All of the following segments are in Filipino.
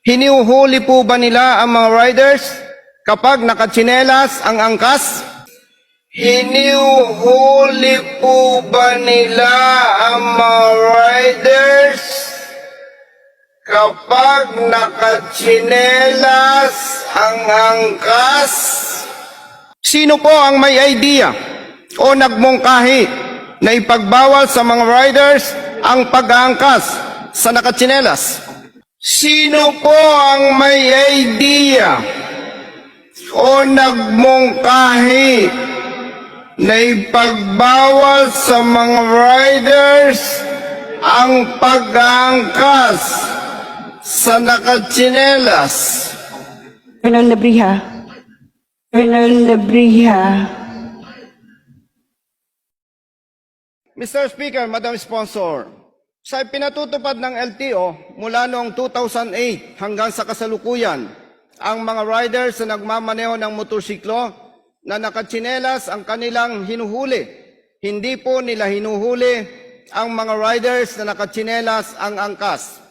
Hinihuhuli po ba nila ang mga riders kapag nakatsinelas ang angkas? Hinihuhuli po ba nila ang mga riders kapag nakatsinelas ang angkas? Sino po ang may idea o nagmungkahi na ipagbawal sa mga riders ang pag-aangkas sa nakatsinelas? Sino po ang may idea o nagmungkahi na ipagbawal sa mga riders ang pag-aangkas sa nakatsinelas? Colonel Lebrija. Colonel Lebrija. Mr. Speaker, Madam Sponsor, sa pinatutupad ng LTO mula noong 2008 hanggang sa kasalukuyan, ang mga riders na nagmamaneho ng motorsiklo na nakatsinelas ang kanilang hinuhuli. Hindi po nila hinuhuli ang mga riders na nakatsinelas ang angkas.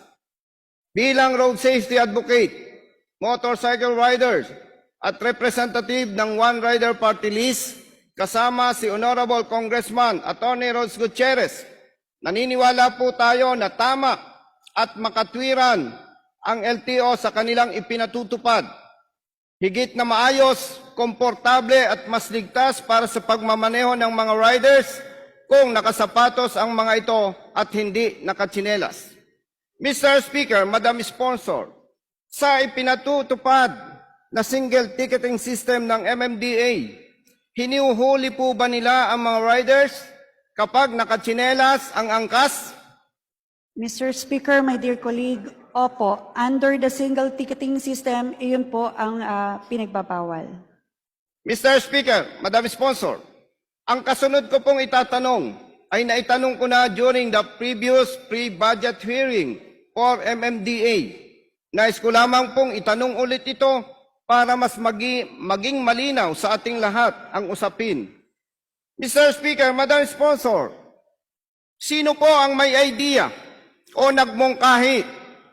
Bilang road safety advocate, motorcycle riders at representative ng One Rider Party List, kasama si Honorable Congressman Attorney Rods Gutierrez, naniniwala po tayo na tama at makatwiran ang LTO sa kanilang ipinatutupad. Higit na maayos, komportable at mas ligtas para sa pagmamaneho ng mga riders kung nakasapatos ang mga ito at hindi nakatsinelas. Mr. Speaker, Madam Sponsor, sa ipinatutupad na single ticketing system ng MMDA, hinihuhuli po ba nila ang mga riders kapag nakatsinelas ang angkas? Mr. Speaker, my dear colleague, opo, under the single ticketing system, iyon po ang pinagbabawal. Mr. Speaker, Madam Sponsor, ang kasunod ko pong itatanong ay naitanong ko na during the previous pre-budget hearing for MMDA. Nais ko lamang pong itanong ulit ito para mas maging malinaw sa ating lahat ang usapin. Mr. Speaker, Madam Sponsor, sino po ang may idea o nagmungkahi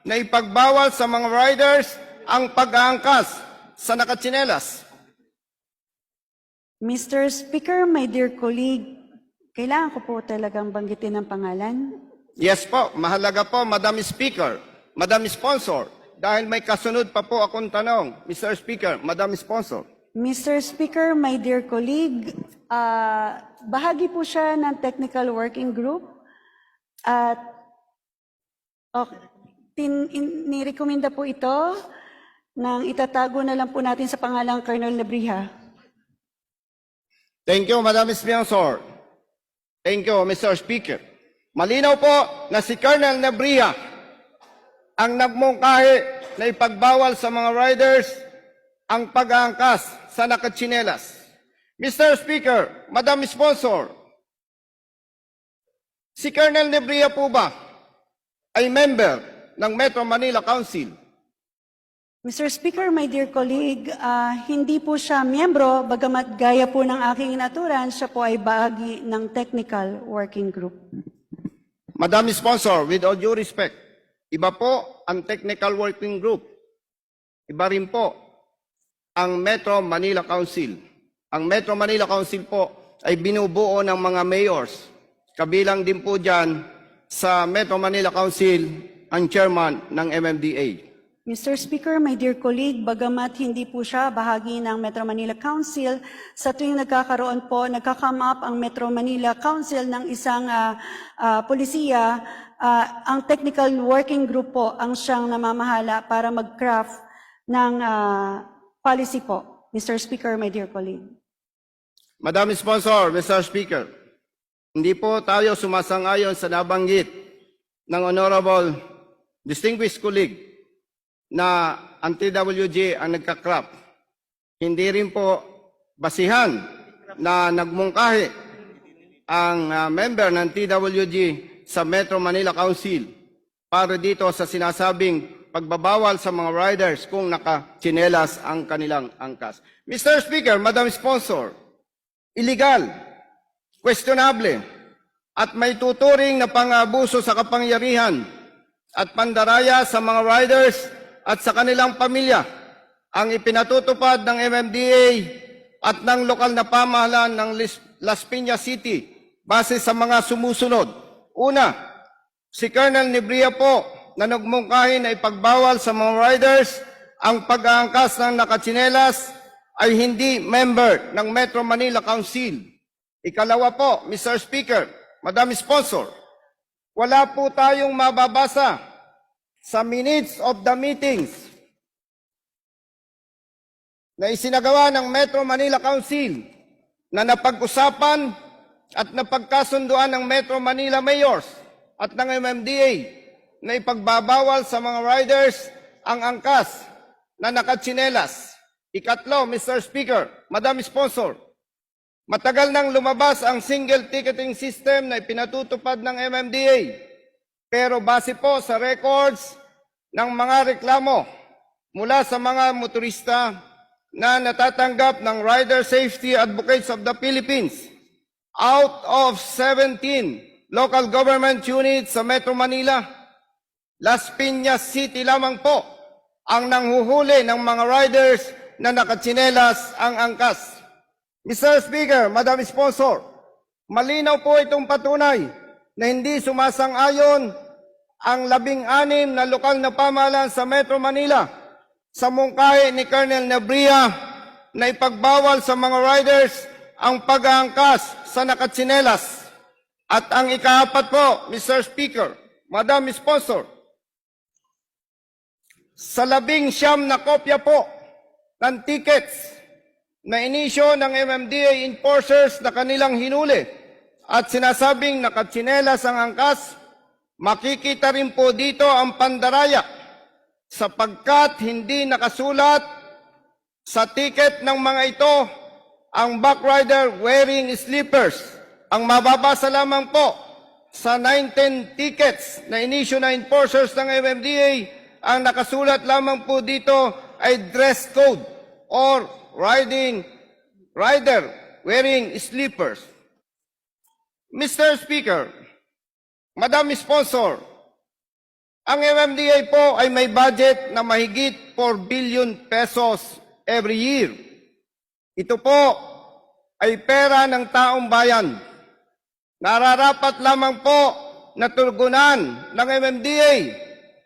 na ipagbawal sa mga riders ang pag-aangkas sa nakatsinelas? Mr. Speaker, my dear colleague, kailangan ko po talagang banggitin ang pangalan. Yes po, mahalaga po, Madam Speaker, Madam Sponsor, dahil may kasunod pa po akong tanong, Mr. Speaker, Madam Sponsor. Mr. Speaker, my dear colleague, bahagi po siya ng technical working group at nirekomenda po ito nang itatago na lang po natin sa pangalang Colonel Lebrija. Thank you, Madam Sponsor. Thank you, Mr. Speaker. Malinaw po na si Colonel Lebrija ang nagmungkahi na ipagbawal sa mga riders ang pag-aangkas sa nakatsinelas. Mr. Speaker, Madam Sponsor, si Colonel Lebrija po ba ay member ng Metro Manila Council? Mr. Speaker, my dear colleague, hindi po siya miyembro, bagamat gaya po ng aking inaturan, siya po ay bahagi ng technical working group. Madam Sponsor, with all due respect, iba po ang technical working group. Iba rin po ang Metro Manila Council. Ang Metro Manila Council po ay binubuo ng mga mayors. Kabilang din po dyan sa Metro Manila Council ang chairman ng MMDA. Mr. Speaker, my dear colleague, bagamat hindi po siya bahagi ng Metro Manila Council, sa tuwing nagkakaroon po, nagka-come up ang Metro Manila Council ng isang polisiya, ang technical working group po ang siyang namamahala para mag-craft ng policy po. Mr. Speaker, my dear colleague. Madam Sponsor, Mr. Speaker, hindi po tayo sumasang-ayon sa nabanggit ng Honorable Distinguished Colleague na ang TWG ang nagka-craft. Hindi rin po basihan na nagmungkahi ang member ng TWG sa Metro Manila Council para dito sa sinasabing pagbabawal sa mga riders kung nakatsinelas ang kanilang angkas. Mr. Speaker, Madam Sponsor, illegal, questionable, at may tuturing na pang-abuso sa kapangyarihan at pandaraya sa mga riders at sa kanilang pamilya ang ipinatutupad ng MMDA at ng lokal na pamahalaan ng Las Piñas City base sa mga sumusunod. Una, si Colonel Nebria po na nagmungkahi na ipagbawal sa mga riders ang pag-aangkas ng nakatsinelas ay hindi member ng Metro Manila Council. Ikalawa po, Mr. Speaker, Madam Sponsor, wala po tayong mababasa sa minutes of the meetings na isinagawa ng Metro Manila Council na napag-usapan at napagkasunduan ng Metro Manila Mayors at ng MMDA na ipagbabawal sa mga riders ang angkas na nakatsinelas. Ikatlo, Mr. Speaker, Madam Sponsor, matagal nang lumabas ang single ticketing system na ipinatutupad ng MMDA. Pero base po sa records ng mga reklamo mula sa mga motorista na natatanggap ng Rider Safety Advocates of the Philippines, out of 17 local government units sa Metro Manila, Las Piñas City lamang po ang nanghuhuli ng mga riders na nakatsinelas ang angkas. Mr. Speaker, Madam Sponsor, malinaw po itong patunay na hindi sumasang-ayon ang 16 na lokal na pamahalaan sa Metro Manila sa mungkahi ni Colonel Nebria na ipagbawal sa mga riders ang pag-aangkas sa nakatsinelas. At ang ikaapat po, Mr. Speaker, Madam Sponsor, sa 19 na kopya po ng tickets na inisyo ng MMDA enforcers na kanilang hinuli at sinasabing nakatsinelas ang angkas, makikita rin po dito ang pandaraya sapagkat hindi nakasulat sa ticket ng mga ito ang backrider wearing slippers. Ang mababasa lamang po sa 19 tickets na inisyo na enforcers ng MMDA, ang nakasulat lamang po dito ay dress code or rider wearing slippers. Mr. Speaker, Madam Sponsor, ang MMDA po ay may budget na mahigit 4 billion pesos every year. Ito po ay pera ng taong bayan. Nararapat lamang po na tugunan ng MMDA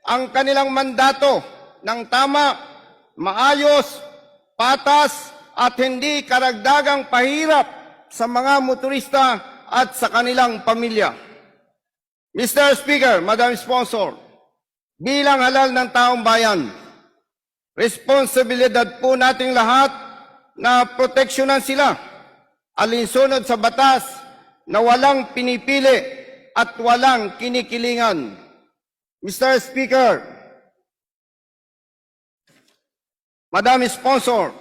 ang kanilang mandato ng tama, maayos, patas at hindi karagdagang pahirap sa mga motorista at sa kanilang pamilya. Mr. Speaker, Madam Sponsor, bilang halal ng taong bayan, responsibilidad po nating lahat na proteksyonan sila alinsunod sa batas na walang pinipili at walang kinikilingan. Mr. Speaker, Madam Sponsor,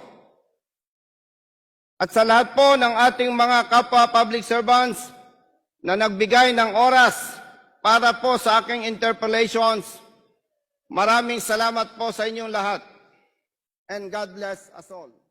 at sa lahat po ng ating mga kapwa public servants na nagbigay ng oras para po sa aking interpellations, maraming salamat po sa inyong lahat. And God bless us all.